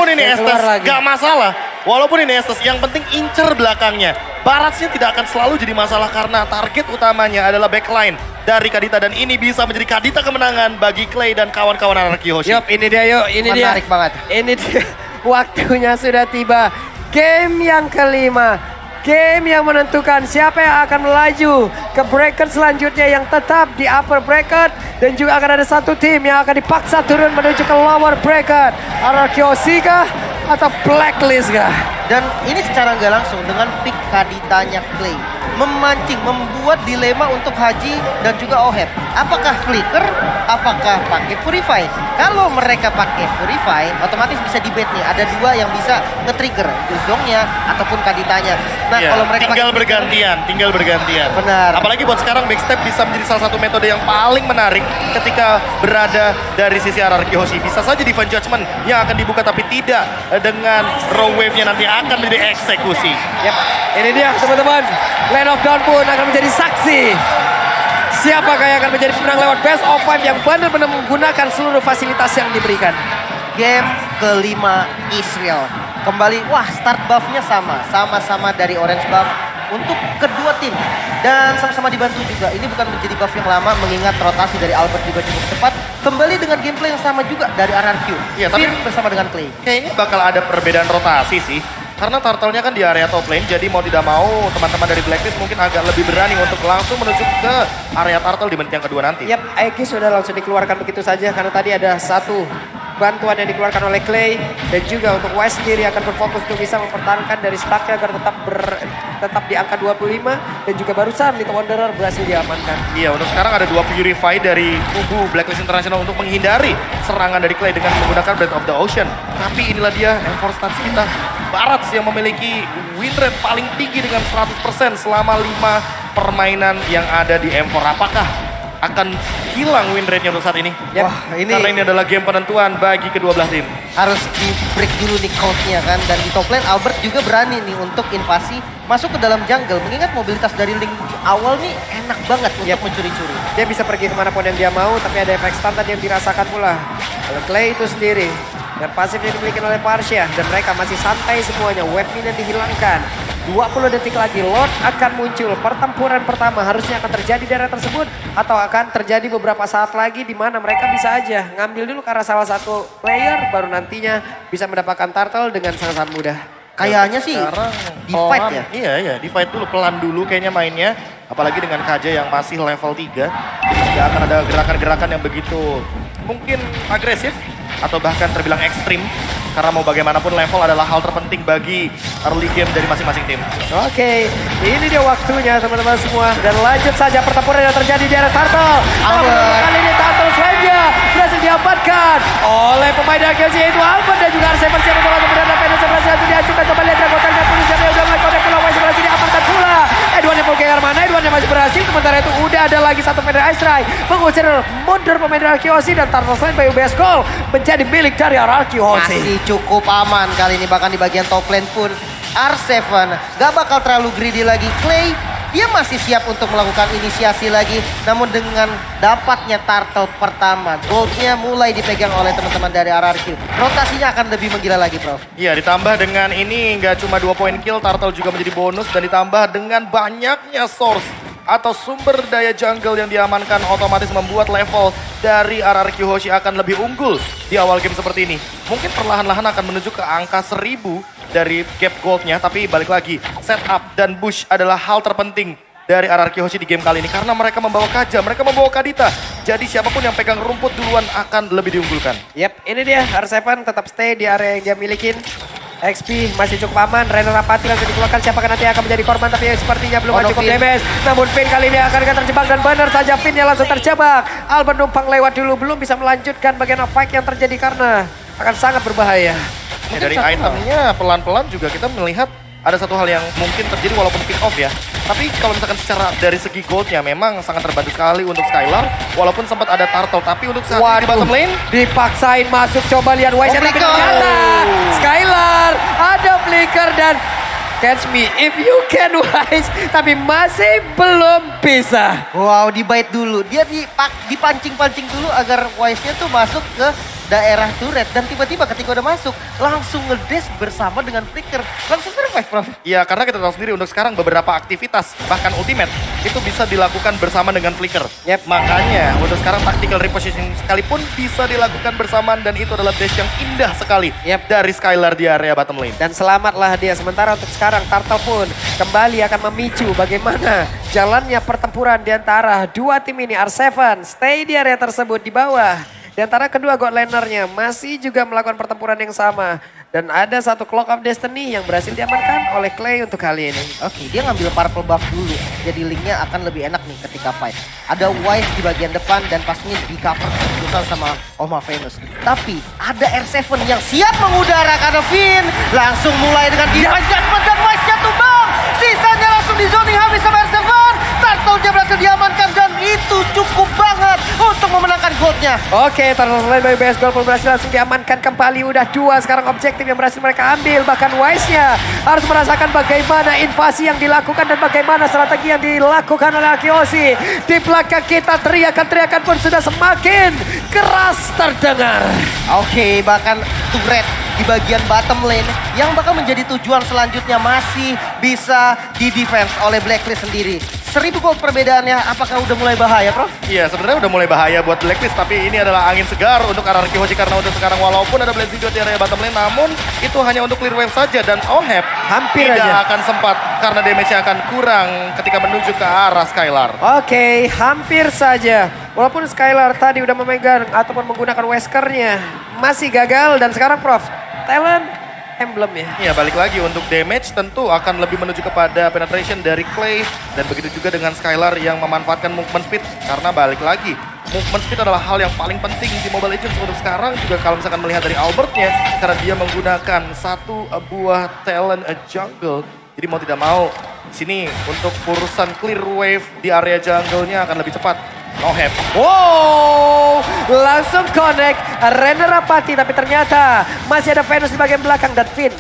walaupun ini Estes gak masalah. Walaupun ini Estes, yang penting incer belakangnya. Baratsnya tidak akan selalu jadi masalah karena target utamanya adalah backline dari Kadita. Dan ini bisa menjadi Kadita kemenangan bagi Clay dan kawan-kawan Anarchy Hoshi. Yup, ini dia yuk, ini dia. Menarik banget. Ini dia, waktunya sudah tiba. Game yang kelima. Game yang menentukan siapa yang akan melaju ke bracket selanjutnya yang tetap di upper bracket. Dan juga akan ada satu tim yang akan dipaksa turun menuju ke lower bracket. Anarchy Hoshi kah? Atau Blacklist kah? Dan ini secara nggak langsung dengan pick Kaditanya Clay. Memancing, membuat dilema untuk Haji dan juga Oheb. Apakah Flicker? Apakah pakai Purify? Kalau mereka pakai Purify, otomatis bisa dibet nih. Ada dua yang bisa nge-trigger, Zongnya ataupun Kaditanya. Nah, Iya, kalau mereka tinggal bergantian. Benar. Apalagi buat sekarang backstep bisa menjadi salah satu metode yang paling menarik ketika berada dari sisi Anarchy Hoshi. Bisa saja Divine Judgment yang akan dibuka tapi tidak dengan raw wave-nya nanti akan menjadi eksekusi. Yap, ini dia teman-teman. Land of Dawn pun akan menjadi saksi. Siapakah yang akan menjadi pemenang lewat best of 5 yang benar-benar menggunakan seluruh fasilitas yang diberikan. Game kelima Israel. Kembali, wah start buff-nya sama-sama dari orange buff untuk kedua tim. Dan sama-sama dibantu juga. Ini bukan menjadi buff yang lama mengingat rotasi dari Albert juga cukup cepat. Kembali dengan gameplay yang sama juga dari RRQ. Iya, tapi bersama dengan Clay. kayaknya bakal ada perbedaan rotasi sih. Karena turtle-nya kan di area top lane, jadi mau tidak mau teman-teman dari Blacklist mungkin agak lebih berani untuk langsung menuju ke area turtle di menit yang kedua nanti. Yap, Aegis sudah langsung dikeluarkan begitu saja karena tadi ada satu bantuan yang dikeluarkan oleh Clay dan juga untuk Wise sendiri akan berfokus untuk bisa mempertahankan dari stacknya agar tetap di angka 25 dan juga barusan Little Wanderer berhasil diamankan. Iya, untuk sekarang ada dua Purify dari kubu Blacklist International untuk menghindari serangan dari Clay dengan menggunakan Breath of the Ocean. Tapi inilah dia enforce stats kita. Barats yang memiliki win rate paling tinggi dengan 100% selama 5 permainan yang ada di M4. Apakah akan hilang win rate-nya untuk saat ini? Yep. Wah, ini karena ini adalah game penentuan bagi kedua belah tim. Harus di break dulu nih counts-nya kan. Dan di top lane Albert juga berani nih untuk invasi masuk ke dalam jungle. Mengingat mobilitas dari Link awal nih enak banget untuk mencuri-curi. Dia bisa pergi kemanapun yang dia mau tapi ada efek stun tadi yang dirasakan pula oleh Clay itu sendiri. Dan pasifnya dimiliki oleh Parsia dan mereka masih santai semuanya. Wave minion dihilangkan. 20 detik lagi Lord akan muncul. Pertempuran pertama harusnya akan terjadi di area tersebut atau akan terjadi beberapa saat lagi di mana mereka bisa aja ngambil dulu karena salah satu player baru nantinya bisa mendapatkan turtle dengan sangat mudah. Kayaknya sih di fight ya. Iya, di fight dulu, pelan dulu kayaknya mainnya. Apalagi dengan Kaja yang masih level 3. Tidak akan ada gerakan-gerakan yang begitu mungkin agresif atau bahkan terbilang ekstrim. Karena mau bagaimanapun level adalah hal terpenting bagi early game dari masing-masing tim. Oke, ini dia waktunya teman-teman semua. Dan lanjut saja pertempuran yang terjadi di area turtle. Kali ini turtle Slavia berhasil diamankan oleh pemain Arkeosi yaitu Albert dan juga Arseven siap untuk langsung berada Venus berhasil diajukan. Coba lihat Dragotannya pun siapa yang udah mulai connect pulau Wise berhasil diamankan pula. Edwan yang ke mana? Edwan yang masih berhasil. Sementara itu udah ada lagi satu Federal Ice Strike mengusir mundur pemain Arkeosi dan turtle Slavia by UBS Goal menjadi milik dari Anarchy Hoshi. Masih cukup aman kali ini, bahkan di bagian top lane pun R7 gak bakal terlalu greedy lagi. Clay dia masih siap untuk melakukan inisiasi lagi, namun dengan dapatnya turtle pertama, goldnya mulai dipegang oleh teman-teman dari RRQ. Rotasinya akan lebih menggila lagi, Prof. Iya, ditambah dengan ini nggak cuma 2 poin kill, turtle juga menjadi bonus dan ditambah dengan banyaknya source atau sumber daya jungle yang diamankan otomatis membuat level dari RRQ Hoshi akan lebih unggul di awal game seperti ini. Mungkin perlahan-lahan akan menuju ke angka 1000 dari gap goldnya, tapi balik lagi setup dan push adalah hal terpenting dari RRQ Hoshi di game kali ini karena mereka membawa Kaja, mereka membawa Kadita. Jadi siapapun yang pegang rumput duluan akan lebih diunggulkan. Yap, ini dia R7 tetap stay di area yang dia milikin. XP masih cukup aman, Renner Apathy langsung dikeluarkan, siapakah nanti akan menjadi korban tapi sepertinya belum cukup damage. Namun Finn kali ini akan terjebak dan benar saja Finnnya langsung terjebak. Albert numpang lewat dulu, belum bisa melanjutkan bagian fight yang terjadi karena akan sangat berbahaya. Ya, dari itemnya pelan-pelan juga kita melihat ada satu hal yang mungkin terjadi walaupun pick off ya. Tapi kalau misalkan secara dari segi goldnya memang sangat terbantu sekali untuk Skylar. Walaupun sempat ada turtle, tapi untuk saat ini di bottom lane. Dipaksain masuk, coba lihat Wise tapi ternyata Skylar ada flicker dan catch me if you can Wise. Tapi masih belum bisa. Wow, dibait dulu. Dia dipancing-pancing dulu agar Wise-nya tuh masuk ke daerah turret dan tiba-tiba ketika udah masuk langsung ngedes bersama dengan Flicker. Langsung survive, Prof. Ya karena kita tahu sendiri untuk sekarang beberapa aktivitas bahkan ultimate itu bisa dilakukan bersama dengan Flicker. Yep. Makanya untuk sekarang tactical repositioning sekalipun bisa dilakukan bersamaan dan itu adalah dash yang indah sekali dari Skylar di area bottom lane. Dan selamatlah dia. Sementara untuk sekarang Turtle pun kembali akan memicu bagaimana jalannya pertempuran di antara dua tim ini. R7 stay di area tersebut di bawah. Di antara kedua god lanernya masih juga melakukan pertempuran yang sama. Dan ada satu Clock of Destiny yang berhasil diamankan oleh Clay untuk kali ini. Oke, dia ngambil purple buff dulu. Jadi linknya akan lebih enak nih ketika fight. Ada Wise di bagian depan dan pastinya di cover keputusan sama Oma Venus. Tapi ada R7 yang siap mengudara karena Finn langsung mulai dengan device judgment dan Wise-nya tumbang. Sisanya langsung di zoning habis sama R7. Turtle-nya berhasil diamankan dan itu cukup banget untuk memenangkan goldnya. Oke, Turtle Lane by BS Gold pun berhasil langsung diamankan kembali. Udah dua sekarang objektif yang berhasil mereka ambil. Bahkan Wise-nya harus merasakan bagaimana invasi yang dilakukan dan bagaimana strategi yang dilakukan oleh Akioshi. Di belakang kita teriakan-teriakan pun sudah semakin keras terdengar. Oke, bahkan turret di bagian bottom lane yang bakal menjadi tujuan selanjutnya masih bisa di-defense oleh Blacklist sendiri. 1000 gold perbedaannya, apakah udah mulai bahaya, Prof? Iya sebenarnya udah mulai bahaya buat Blacklist tapi ini adalah angin segar untuk RRQ Hoshi karena untuk sekarang walaupun ada Blazing Dude di area bottom lane namun itu hanya untuk clear wave saja dan Oheb Hampir tidak aja. akan sempat karena damage-nya akan kurang ketika menuju ke arah Skylar. Oke, hampir saja. Walaupun Skylar tadi udah memegang ataupun menggunakan Weskernya masih gagal dan sekarang Prof, talent emblem ya. Iya balik lagi untuk damage tentu akan lebih menuju kepada penetration dari Clay dan begitu juga dengan Skylar yang memanfaatkan movement speed karena balik lagi movement speed adalah hal yang paling penting di Mobile Legends untuk sekarang juga kalau misalkan melihat dari Albertnya karena dia menggunakan satu buah talent jungle jadi mau tidak mau sini untuk urusan clear wave di area jungle-nya akan lebih cepat. Oheb. Wow, langsung connect Renner Rapati tapi ternyata masih ada Venus di bagian belakang dan Finn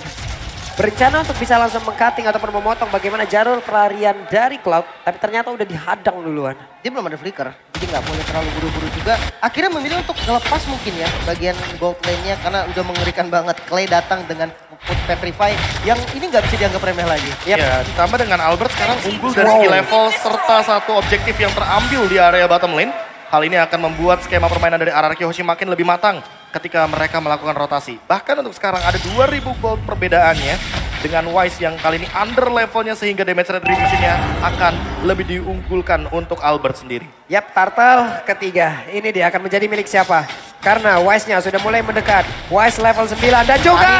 berencana untuk bisa langsung meng-cutting ataupun memotong bagaimana jalur pelarian dari Cloud tapi ternyata udah dihadang duluan. Dia belum ada flicker, jadi nggak boleh terlalu buru-buru juga. Akhirnya memilih untuk ngelepas mungkin ya bagian gold lane-nya karena udah mengerikan banget. Clay datang dengan put Petrify yang ini nggak bisa dianggap remeh lagi. Ya, ditambah dengan Albert sekarang unggul dari segi level serta satu objektif yang terambil di area bottom lane. Hal ini akan membuat skema permainan dari RRQ Hoshi makin lebih matang ketika mereka melakukan rotasi. Bahkan untuk sekarang ada 2000 gold perbedaannya dengan Wise yang kali ini under levelnya sehingga damage retribution-nya akan lebih diunggulkan untuk Albert sendiri. Yap, Turtle ketiga. Ini dia akan menjadi milik siapa? Karena Wise-nya sudah mulai mendekat. Wise level 9 dan juga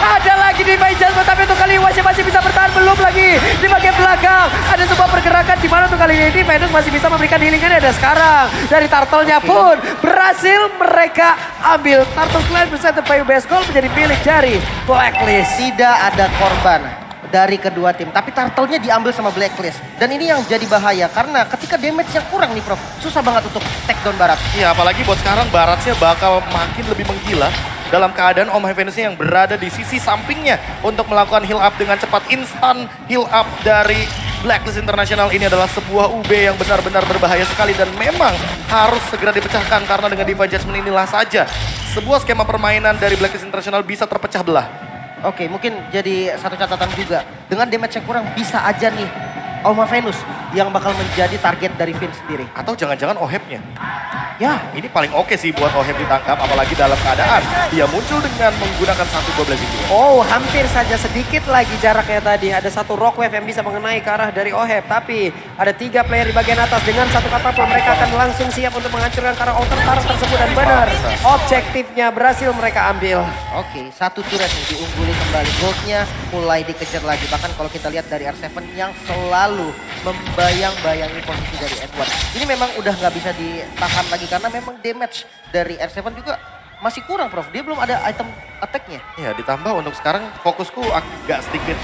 ada lagi di Judgment tapi untuk kali ini Wise masih bisa bertahan. Belum lagi di bagian belakang. Ada sebuah pergerakan di mana untuk kali ini Venus masih bisa memberikan healing-nya dan sekarang dari Turtle-nya pun berhasil mereka ambil. Turtle Clan presented by UBS Gold menjadi milik dari Blacklist. Tidak ada korban dari kedua tim, tapi Turtle-nya diambil sama Blacklist. Dan ini yang jadi bahaya karena ketika damage yang kurang nih Prof, susah banget untuk take down Barat. Ya apalagi buat sekarang Baratnya bakal makin lebih menggila dalam keadaan Om Venusnya yang berada di sisi sampingnya untuk melakukan heal up dengan cepat. Instan heal up dari Blacklist International ini adalah sebuah UB yang benar-benar berbahaya sekali dan memang harus segera dipecahkan karena dengan Divine Judgment inilah saja sebuah skema permainan dari Blacklist International bisa terpecah belah. Oke, mungkin jadi satu catatan juga. Dengan damage yang kurang bisa aja nih Oma Venus yang bakal menjadi target dari Finn sendiri. Atau jangan-jangan Ohebnya. Ya, Ini paling oke sih buat Oheb ditangkap apalagi dalam keadaan dia muncul dengan menggunakan satu buah blazing dude. Oh, hampir saja sedikit lagi jaraknya tadi. Ada satu rock wave yang bisa mengenai ke arah dari Oheb. Tapi ada 3 player di bagian atas. Dengan satu katapult mereka akan langsung siap untuk menghancurkan ke arah outer turret tersebut. Dan benar, objektifnya berhasil mereka ambil. oke, satu turret nih diungguli kembali. Goldnya mulai dikejar lagi. Bahkan kalau kita lihat dari R7 yang selalu membayang-bayangi posisi dari Edward. Ini memang udah nggak bisa ditahan lagi karena memang damage dari R7 juga masih kurang Prof. Dia belum ada item attack-nya. Ya ditambah untuk sekarang fokusku agak sedikit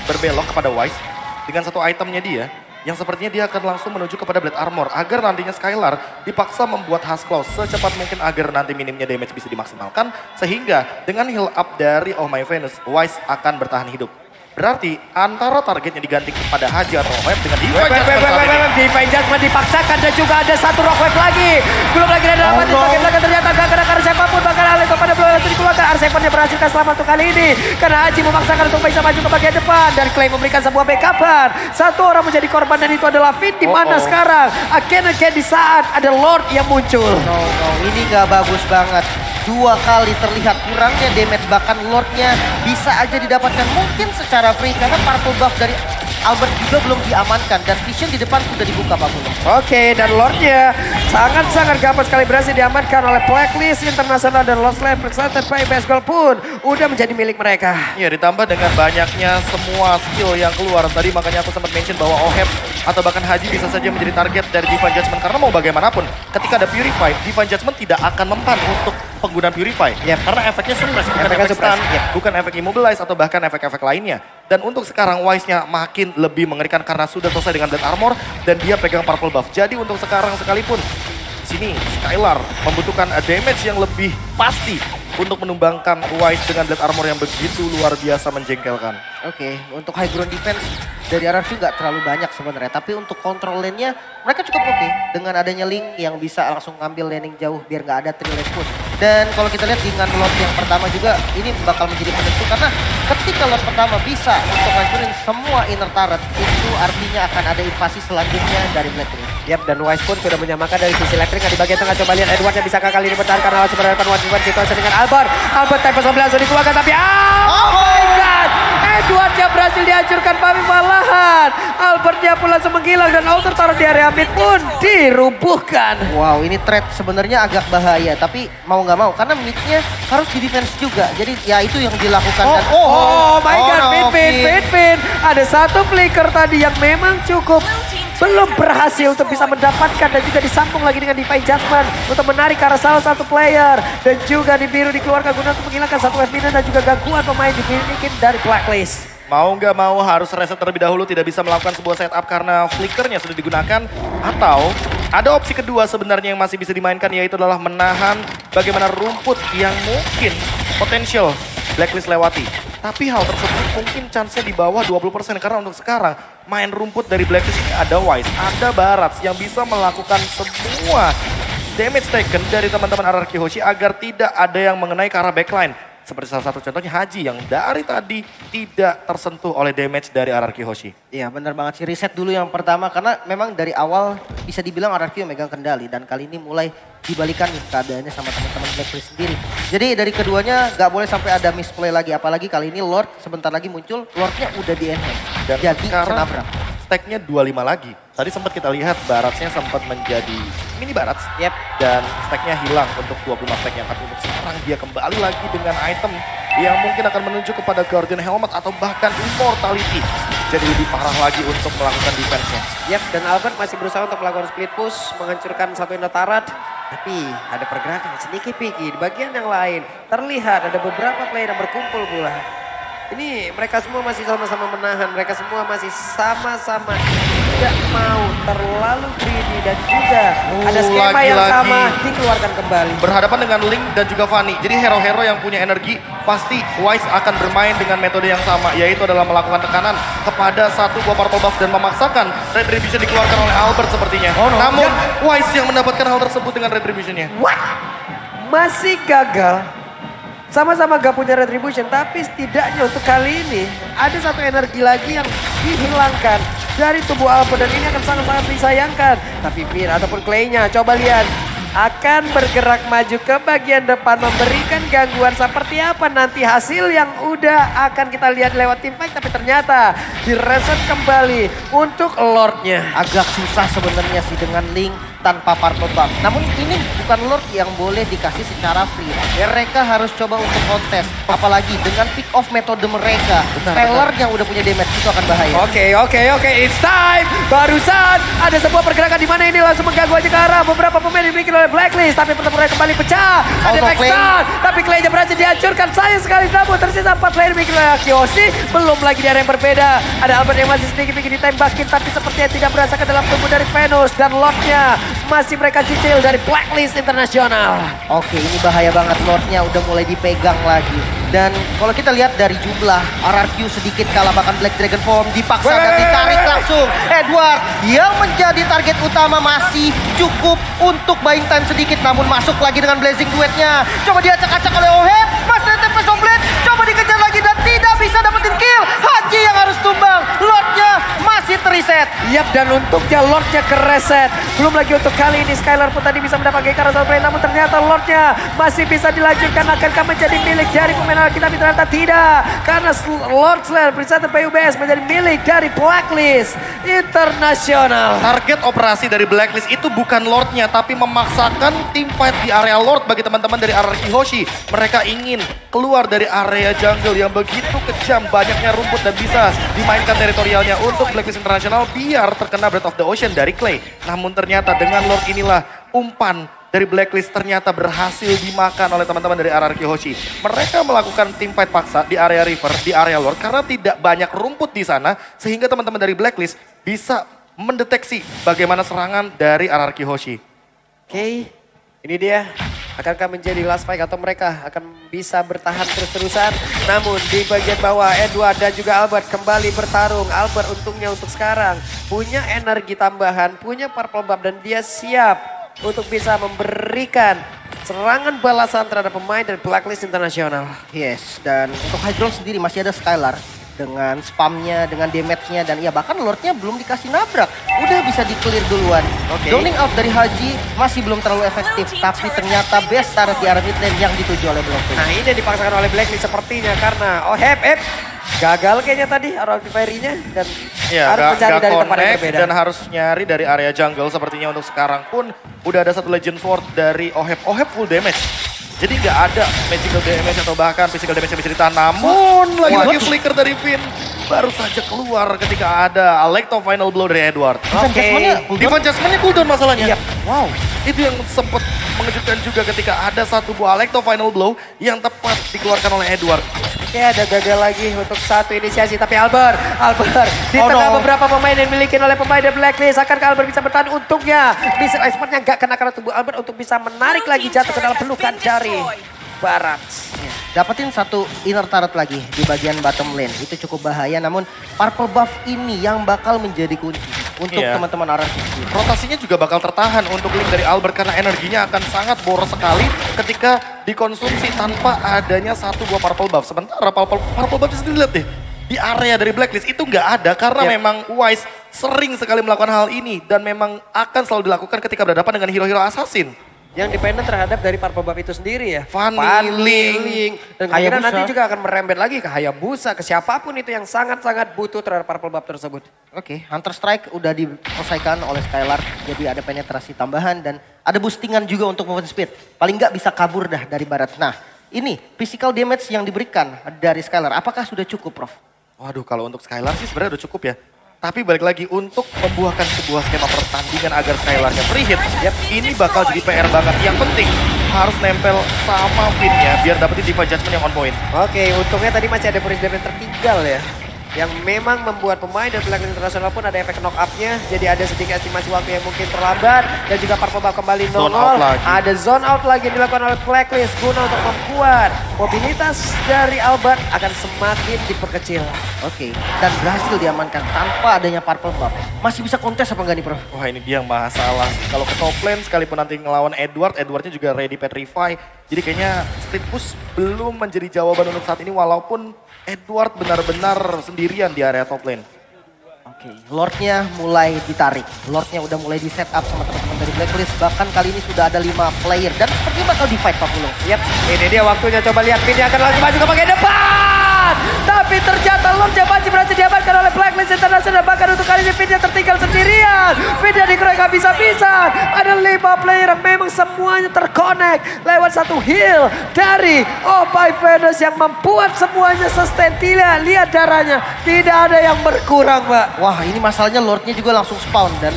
berbelok kepada Wise dengan satu itemnya dia yang sepertinya dia akan langsung menuju kepada Blade Armor agar nantinya Skylar dipaksa membuat Husk Claw secepat mungkin agar nanti minimnya damage bisa dimaksimalkan sehingga dengan heal up dari Oh My Venus Wise akan bertahan hidup. Berarti antara targetnya diganti kepada Haji atau Web dengan Divine Judgment saat ini. Divine Judgment dipaksakan dan juga ada satu rock wave lagi. Belum lagi ada dapat bagian belakang ternyata gak kena siapapun. Bahkan Alex pada belum langsung dikeluarkan. Arseponnya berhasilkan selamat untuk kali ini. Karena Haji memaksakan untuk bisa maju ke bagian depan. Dan Clay memberikan sebuah backupan. Satu orang menjadi korban dan itu adalah Fit. Di mana sekarang again di saat ada Lord yang muncul. No, ini gak bagus banget. 2 kali terlihat kurangnya damage, bahkan Lordnya bisa aja didapatkan mungkin secara free karena purple buff dari Albert juga belum diamankan dan vision di depan sudah dibuka Pak Bruno. Oke, dan Lordnya sangat-sangat gampang sekali berhasil diamankan oleh Blacklist International dan Lost Life Presented by Best Gold pun udah menjadi milik mereka. Ya, ditambah dengan banyaknya semua skill yang keluar. Tadi makanya aku sempat mention bahwa Oheb atau bahkan Haji bisa saja menjadi target dari Divine Judgment. Karena mau bagaimanapun, ketika ada Purify, Divine Judgment tidak akan mempan untuk penggunaan Purify. Karena efeknya suppress, bukan efek stun, bukan efek immobilize atau bahkan efek-efek lainnya. Dan untuk sekarang Wise-nya makin lebih mengerikan karena sudah selesai dengan Dead Armor dan dia pegang purple buff. Jadi untuk sekarang sekalipun sini Skylar membutuhkan damage yang lebih pasti untuk menumbangkan Wise dengan Dead Armor yang begitu luar biasa menjengkelkan. Oke, untuk high ground defense dari RRQ nggak terlalu banyak sebenarnya. Tapi untuk control lane-nya mereka cukup oke. Dengan adanya Link yang bisa langsung ngambil laning jauh biar nggak ada 3 lane push. Dan kalau kita lihat dengan Lord yang pertama juga ini bakal menjadi penentu. Karena ketika Lord pertama bisa untuk hancurin semua inner turret, itu artinya akan ada invasi selanjutnya dari Blacklist. Yap, dan Wise pun sudah menyamakan dari sisi elektrik di bagian tengah. Coba lihat Edward yang bisa kali ini bertahan karena harus berhadapan one situasi dengan Albert. Albert type 19 langsung dikeluarkan tapi oh my god! Edwardnya berhasil dihancurkan tapi malahan Albertnya pun langsung menghilang dan altar taruh di area mid pun dirubuhkan. Wow, ini trade sebenarnya agak bahaya tapi mau nggak mau karena midnya harus di defense juga. Jadi ya itu yang dilakukan. Oh my god, Fit. Ada satu flicker tadi yang memang cukup belum berhasil untuk bisa mendapatkan dan juga disambung lagi dengan Divine Judgment untuk menarik ke arah salah satu player dan juga di biru dikeluarkan guna untuk menghilangkan satu wave minion dan juga gangguan pemain dimiliki dari Blacklist. Mau nggak mau harus reset terlebih dahulu, tidak bisa melakukan sebuah setup karena flickernya sudah digunakan. Atau ada opsi kedua sebenarnya yang masih bisa dimainkan, yaitu adalah menahan bagaimana rumput yang mungkin potensial Blacklist lewati. Tapi hal tersebut mungkin chance-nya di bawah 20% karena untuk sekarang main rumput dari Blacklist ini ada Wise, ada Barats yang bisa melakukan semua damage taken dari teman-teman RRQ Hoshi agar tidak ada yang mengenai ke arah backline. Seperti salah satu contohnya Haji yang dari tadi tidak tersentuh oleh damage dari RRQ Hoshi. Iya benar banget sih, reset dulu yang pertama karena memang dari awal bisa dibilang RRQ yang megang kendali dan kali ini mulai dibalikan nih keadaannya sama teman-teman Blacklist sendiri. Jadi dari keduanya gak boleh sampai ada misplay lagi, apalagi kali ini Lord sebentar lagi muncul, Lordnya udah di enhance. Dan jadi sekarang senabrak. stacknya 25 lagi. Tadi sempat kita lihat Baratsnya sempat menjadi mini Barats. Yep. Dan stacknya hilang untuk 25 stacknya. Tapi untuk sekarang dia kembali lagi dengan item yang mungkin akan menuju kepada Guardian Helmet atau bahkan Immortality. Jadi lebih parah lagi untuk melakukan defense-nya. Yap, dan Albert masih berusaha untuk melakukan split push, menghancurkan satu inner turret. Tapi ada pergerakan sedikit Piki di bagian yang lain. Terlihat ada beberapa player yang berkumpul pula. Ini mereka semua masih sama-sama menahan, mereka semua masih sama-sama tidak mau terlalu greedy dan juga ada skema yang sama dikeluarkan kembali. Berhadapan dengan Link dan juga Fanny. Jadi hero-hero yang punya energi pasti Wise akan bermain dengan metode yang sama, yaitu adalah melakukan tekanan kepada satu buah purple buff dan memaksakan Retribution dikeluarkan oleh Albert sepertinya. Namun Wise yang mendapatkan hal tersebut dengan Retribution-nya. What? Masih gagal. Sama-sama gak punya retribution, tapi setidaknya untuk kali ini ada satu energi lagi yang dihilangkan dari tubuh Albert dan ini akan sangat-sangat disayangkan. Tapi Fir ataupun Clay-nya coba lihat akan bergerak maju ke bagian depan memberikan gangguan seperti apa nanti hasil yang udah akan kita lihat lewat tim fight, tapi ternyata direset kembali untuk Lord-nya. Agak susah sebenarnya sih dengan Link tanpa purple buff. Namun ini bukan Lord yang boleh dikasih secara free. Mereka harus coba untuk kontes. Apalagi dengan pick off metode mereka. Taylor yang udah punya damage itu akan bahaya. Oke, it's time. Barusan ada sebuah pergerakan di mana ini langsung mengganggu aja ke arah beberapa pemain dimiliki oleh Blacklist. Tapi pertempuran kembali pecah. Ada backstun. Tapi Clay-nya berhasil dihancurkan. Sayang sekali namun tersisa 4 player dimiliki oleh Kyoshi. Belum lagi di area yang berbeda. Ada Albert yang masih sedikit ditembakin. Tapi sepertinya tidak merasakan dalam tubuh dari Venus. Dan Lord-nya masih mereka cicil dari Blacklist Internasional. Oke, ini bahaya banget, Lordnya udah mulai dipegang lagi. Dan kalau kita lihat dari jumlah, RRQ sedikit kalah, bahkan Black Dragon Form dipaksa dan ditarik langsung. Edward yang menjadi target utama masih cukup untuk buying time sedikit, namun masuk lagi dengan Blazing Duetnya. Coba diacak-acak oleh Oheb, Master Tempest of Blade, coba dikejar lagi dan tidak bisa dapetin kill. Haji yang harus tumbang, Lordnya masih terreset. Yap, dan untuknya Lordnya kereset. Belum lagi untuk kali ini Skylar pun tadi bisa mendapatkan Carousel Play, namun ternyata Lordnya masih bisa dilanjutkan. Akankah menjadi milik dari pemain kita, tapi ternyata tidak. Karena Lord Slayer presented by UBS menjadi milik dari Blacklist Internasional. Target operasi dari Blacklist itu bukan Lordnya, tapi memaksakan tim fight di area Lord bagi teman-teman dari RRQ Hoshi. Mereka ingin keluar dari area jungle yang begitu kejam, banyaknya rumput dan bisa dimainkan teritorialnya untuk Blacklist Internasional biar terkena Breath of the Ocean dari Clay. Namun ternyata dengan Lord inilah umpan dari Blacklist ternyata berhasil dimakan oleh teman-teman dari RRQ Hoshi. Mereka melakukan team fight paksa di area River, di area Lord karena tidak banyak rumput di sana sehingga teman-teman dari Blacklist bisa mendeteksi bagaimana serangan dari RRQ Hoshi. Oke, ini dia. Akankah menjadi last fight atau mereka akan bisa bertahan terus-terusan? Namun di bagian bawah Edward dan juga Albert kembali bertarung. Albert untungnya untuk sekarang punya energi tambahan, punya purple buff dan dia siap untuk bisa memberikan serangan balasan terhadap pemain dari Blacklist Internasional. Yes, dan untuk Hydron sendiri masih ada Skylar dengan spamnya, dengan damage-nya, dan ya bahkan Lordnya belum dikasih nabrak. Udah bisa di-clear duluan. Zoning out dari Haji masih belum terlalu efektif, tapi ternyata best turret di arah mid lane yang dituju oleh Blacklist. Nah ini dipaksakan oleh Blacklist sepertinya karena gagal kayaknya tadi arrow fire-nya dan harus mencari dari tempat yang berbeda. Dan harus nyari dari area jungle sepertinya untuk sekarang pun udah ada satu Legend Sword dari Oheb. Oheb full damage. Jadi nggak ada magical damage atau bahkan physical damage yang bisa ditahan. Namun lagi-lagi flicker dari Finn baru saja keluar ketika ada Alecto final blow dari Edward. Divine Judgment-nya cooldown masalahnya. Yep. Wow, itu yang sempat mengejutkan juga ketika ada satu buah Alecto final blow yang tepat dikeluarkan oleh Edward. Oke, ada gagal lagi untuk satu inisiasi, tapi Albert di tengah beberapa pemain yang dimiliki oleh pemain dari Blacklist, akankah Albert bisa bertahan? Untungnya missile expertnya nggak kena karena tubuh Albert untuk bisa menarik lagi jatuh ke dalam pelukan dari Barat. Dapetin satu inner turret lagi di bagian bottom lane, itu cukup bahaya, namun purple buff ini yang bakal menjadi kunci untuk teman-teman RRQ. Rotasinya juga bakal tertahan untuk link dari Albert karena energinya akan sangat boros sekali ketika dikonsumsi tanpa adanya satu buah purple buff. Sementara purple buff sendiri lihat deh, di area dari Blacklist itu nggak ada karena memang Wise sering sekali melakukan hal ini dan memang akan selalu dilakukan ketika berhadapan dengan hero-hero assassin. Yang dependen terhadap dari purple buff itu sendiri ya. Fanny, Ling, dan kemungkinan nanti juga akan merembet lagi ke Hayabusa, ke siapapun itu yang sangat-sangat butuh terhadap purple buff tersebut. Oke, Hunter Strike udah diselesaikan oleh Skylar, jadi ada penetrasi tambahan dan ada boostingan juga untuk movement speed. Paling nggak bisa kabur dah dari Barat. Nah, ini physical damage yang diberikan dari Skylar, apakah sudah cukup, Prof? Waduh, kalau untuk Skylar sih sebenarnya udah cukup ya. Tapi balik lagi untuk membuahkan sebuah skema pertandingan agar Skylarnya free hit. Ini bakal jadi PR banget. Yang penting harus nempel sama Finn-nya biar dapetin Divine Judgment yang on point. Oke, untungnya tadi masih ada Boris Devin tertinggal ya. Yang memang membuat pemain dan Blacklist Internasional pun ada efek knock up-nya. Jadi ada sedikit estimasi waktu yang mungkin terlambat. Dan juga purple buff kembali nongol. Ada zone out lagi yang dilakukan oleh Blacklist guna untuk membuat mobilitas dari Albert akan semakin diperkecil. Oke, dan berhasil diamankan tanpa adanya purple buff. Masih bisa kontes apa enggak nih, Prof? Wah, ini dia yang masalah. Kalau ke top lane sekalipun nanti ngelawan Edwardnya juga ready petrify. Jadi kayaknya split push belum menjadi jawaban untuk saat ini walaupun Edward benar-benar sendirian di area top lane. Oke, Lordnya mulai ditarik. Lordnya udah mulai di set up sama teman-teman dari Blacklist. Bahkan kali ini sudah ada 5 player dan sepertinya bakal di fight Pak Pulung. Yap, ini dia waktunya. Coba lihat Finn akan langsung maju ke bagian depan. Tapi ternyata Lordnya masih berhasil diamankan oleh Blacklist Internasional. Bahkan untuk kali ini Finn tertinggal sendirian. Finn dikeroyok habis-habisan. Ada 5 player yang memang semuanya terkonek lewat satu heal dari Oppai Venus yang membuat semuanya sustain. Lihat darahnya, tidak ada yang berkurang, Mbak. Wah, ini masalahnya Lordnya juga langsung spawn dan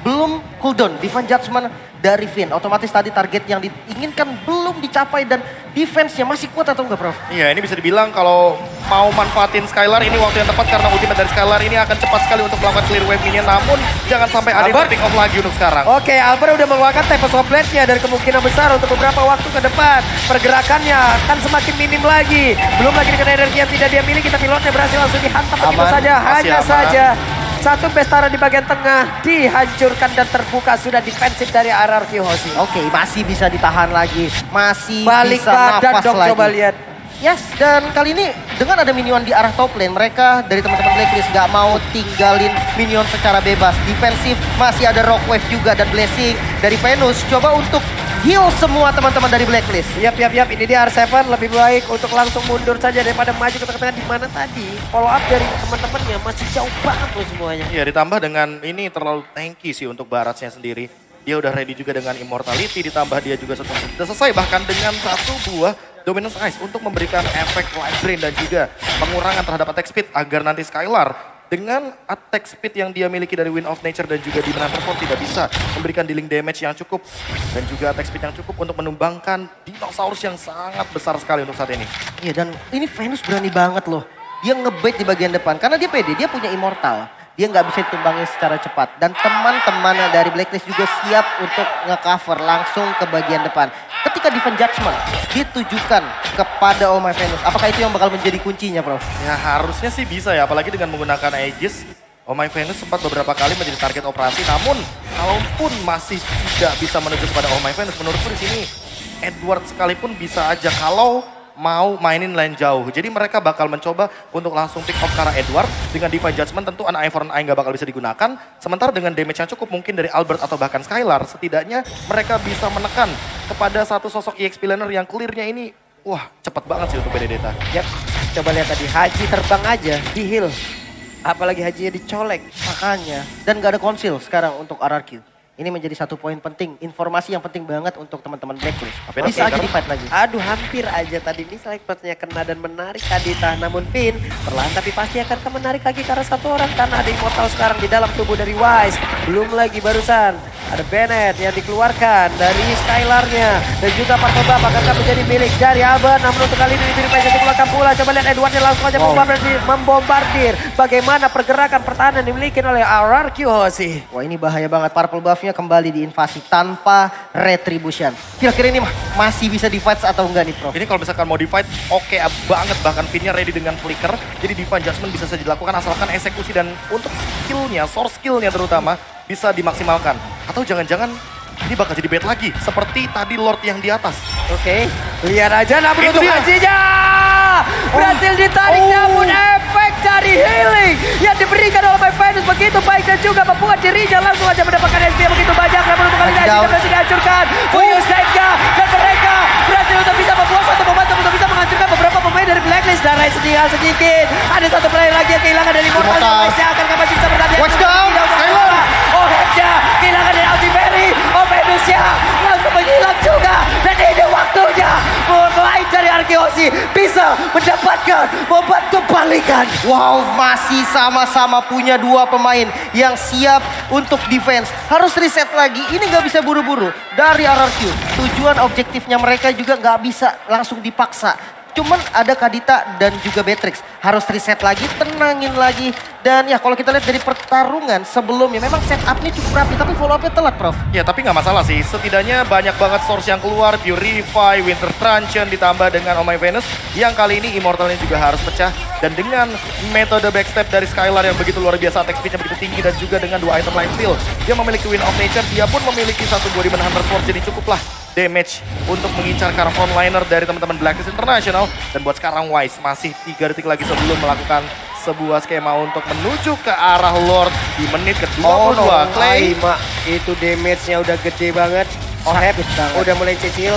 belum cooldown. Divine Judgment dari Finn. Otomatis tadi target yang diinginkan belum dicapai dan defense-nya masih kuat atau enggak, Prof? Iya, ini bisa dibilang kalau mau manfaatin Skylar ini waktu yang tepat karena ultimate dari Skylar ini akan cepat sekali untuk melakukan clear wave minion. Namun jangan sampai ada yang pick off lagi untuk sekarang. Oke, Albert udah mengeluarkan Tempest of Blade-nya dan kemungkinan besar untuk beberapa waktu ke depan. Pergerakannya akan semakin minim lagi. Belum lagi dengan energi yang tidak dia miliki, tapi Lordnya berhasil langsung dihantam begitu saja. Hanya saja satu Bestara di bagian tengah dihancurkan dan terbuka, sudah defensif dari RRQ Hoshi. Oke, masih bisa ditahan lagi. Masih Balik bisa badan nafas dong, lagi. coba lihat. Yes, dan kali ini dengan ada minion di arah top lane, mereka dari teman-teman Blacklist nggak mau tinggalin minion secara bebas. Defensif, masih ada Rock Wave juga dan Blessing dari Venus. Coba untuk heal semua teman-teman dari Blacklist. Yap, ini dia R7 lebih baik untuk langsung mundur saja daripada maju ke tengah-tengah, di mana tadi follow up dari teman-temannya masih jauh banget loh semuanya. Iya, ditambah dengan ini terlalu tanky sih untuk Baratsnya sendiri. Dia udah ready juga dengan Immortality, ditambah dia juga sudah selesai bahkan dengan satu buah Dominance Ice untuk memberikan efek life drain dan juga pengurangan terhadap attack speed agar nanti Skylar dengan attack speed yang dia miliki dari Wind of Nature dan juga Demon Hunter Force tidak bisa memberikan dealing damage yang cukup dan juga attack speed yang cukup untuk menumbangkan dinosaurus yang sangat besar sekali untuk saat ini. Iya, dan ini Venus berani banget loh. Dia ngebait di bagian depan karena dia pede, dia punya Immortal. Dia nggak bisa ditumbangin secara cepat. Dan teman-temannya dari Blacklist juga siap untuk nge-cover langsung ke bagian depan. Ketika Divine Judgment ditujukan kepada Oh My Venus, apakah itu yang bakal menjadi kuncinya, Prof? Ya harusnya sih bisa ya, apalagi dengan menggunakan Aegis. Oh My Venus sempat beberapa kali menjadi target operasi, namun kalaupun masih tidak bisa menuju kepada Oh My Venus, menurutku di sini Edward sekalipun bisa aja kalau mau mainin lane jauh. Jadi mereka bakal mencoba untuk langsung pick off ke arah Edward. Dengan Divine Judgment tentu an eye for an eye nggak bakal bisa digunakan. Sementara dengan damage yang cukup mungkin dari Albert atau bahkan Skylar, setidaknya mereka bisa menekan kepada satu sosok EXP laner yang clearnya ini, wah cepet banget sih untuk Benedetta. Yap, coba lihat tadi Haji terbang aja di heal. Apalagi Hajinya dicolek. Makanya, dan nggak ada konsil sekarang untuk RRQ. Ini menjadi satu poin penting, informasi yang penting banget untuk teman-teman Blacklist. Tapi Bisa aja Faker. di fight lagi. Aduh, hampir aja tadi ini selectnya kena dan menarik Kadita. Namun Finn perlahan tapi pasti akan menarik lagi karena satu orang karena ada Immortal sekarang di dalam tubuh dari Wise. Belum lagi barusan ada Bennett yang dikeluarkan dari Skylarnya dan juga Partoba akan menjadi milik dari Albert. Namun untuk kali ini diberi Wise dikeluarkan pula. Coba lihat Edwardnya langsung aja membombardir. Bagaimana pergerakan pertahanan dimiliki oleh RRQ Hoshi. Wah, ini bahaya banget. Purple buff-nya kembali diinvasi tanpa retribution. Kira-kira ini masih bisa di-fight atau enggak nih, Prof? Ini kalau misalkan mau di-fight, oke banget. Bahkan Finn-nya ready dengan flicker. Jadi Divine Judgment bisa saja dilakukan asalkan eksekusi dan untuk skillnya, source skillnya terutama, bisa dimaksimalkan. Atau jangan-jangan ini bakal jadi bait lagi. Seperti tadi Lord yang di atas. Oke, lihat aja namun Itu untuk dia. Hajinya berhasil ditarik namun efek dari healing yang diberikan oleh My Venus begitu baik dan juga membuat dirinya langsung aja mendapatkan SP yang begitu banyak. Namun untuk kali ini Hajinya berhasil dihancurkan. Furious Side-nya dan mereka berhasil untuk bisa membuat satu momentum untuk bisa menghancurkan beberapa pemain dari Blacklist. Dan Rise tinggal sedikit. Ada satu player lagi yang kehilangan dari Immortal. Wise-nya akan masih bisa bertahan. Watch down, Skylar. Oh, Headnya kehilangan dari Altiberry. Oh, Venusnya langsung menghilang juga. Dan ini waktunya pemain dari Arkeosi bisa mendapatkan membantu balikan. Wow, masih sama-sama punya dua pemain yang siap untuk defense. Harus reset lagi, ini nggak bisa buru-buru. Dari RRQ, tujuan objektifnya mereka juga nggak bisa langsung dipaksa. Cuman ada Kadita dan juga Beatrix. Harus reset lagi, tenangin lagi. Dan ya kalau kita lihat dari pertarungan sebelumnya, memang setupnya cukup rapi. Tapi follow up-nya telat, Prof. Ya tapi nggak masalah sih, setidaknya banyak banget source yang keluar, Purify, Winter Truncheon ditambah dengan Oh My Venus yang kali ini Immortalnya juga harus pecah. Dan dengan metode backstep dari Skylar yang begitu luar biasa, attack speed-nya begitu tinggi dan juga dengan dua item life steal. Dia memiliki Wind of Nature, dia pun memiliki satu buah Demon Hunter Sword, jadi cukuplah damage untuk mengincar ke arah frontliner dari teman-teman Blacklist International. Dan buat sekarang Wise masih 3 detik lagi sebelum melakukan sebuah skema untuk menuju ke arah Lord di menit ke-22. Clay. Itu damage-nya udah gede banget. Oh, udah mulai cicil.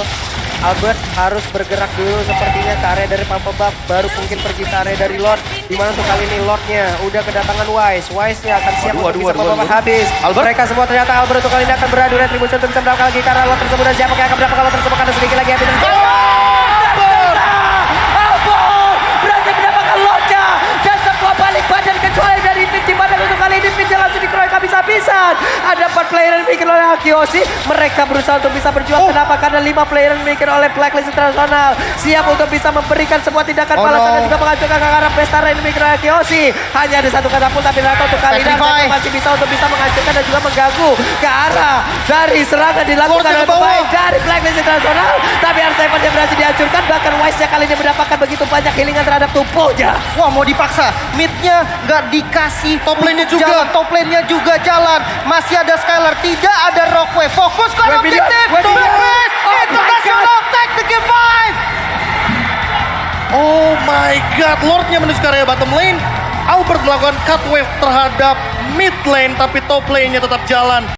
Albert harus bergerak dulu sepertinya ke area dari Pampebak, baru mungkin pergi ke area dari Lord. Dimana untuk kali ini Lordnya udah kedatangan Wise. Wise-nya akan siap untuk bisa Pampebak habis. Albert. Mereka semua ternyata Albert untuk kali ini akan beradu retribution untuk bisa mendapatkan lagi karena Lord tersebut. Dan siapa yang akan mendapatkan Lord tersebut? Karena sedikit lagi habis. Albert berhasil mendapatkan Lordnya dan sebuah balik badan kecuali dari Finn. Dimana untuk kali ini Finn langsung dikeroyok habis-habisan. Ada 4 player yang bikin oleh Akioshi. Mereka berusaha untuk bisa berjuang. Kenapa? Karena 5 player yang dimiliki oleh Blacklist Internasional siap untuk bisa memberikan sebuah tindakan balasan dan juga menghancurkan ke arah Bestara yang dimiliki oleh Akioshi. Hanya ada satu kata pun tapi Nato untuk kali ini masih bisa untuk bisa menghancurkan dan juga mengganggu ke arah dari serangan dilakukan oleh pemain dari Blacklist Internasional. Tapi R7 yang berhasil dihancurkan, bahkan Wise-nya kali ini mendapatkan begitu banyak healingan terhadap tubuhnya. Wah, mau dipaksa. Mid-nya nggak dikasih. Top lane-nya juga. Jalan, top lane-nya juga jalan. Masih ada Skylar, tidak ada Rockwave. Fokus ke objektif. Tupis, international tag the game 5. Oh my god, Lordnya menuju ke area bottom lane. Albert melakukan cut wave terhadap mid lane, tapi top lane-nya tetap jalan.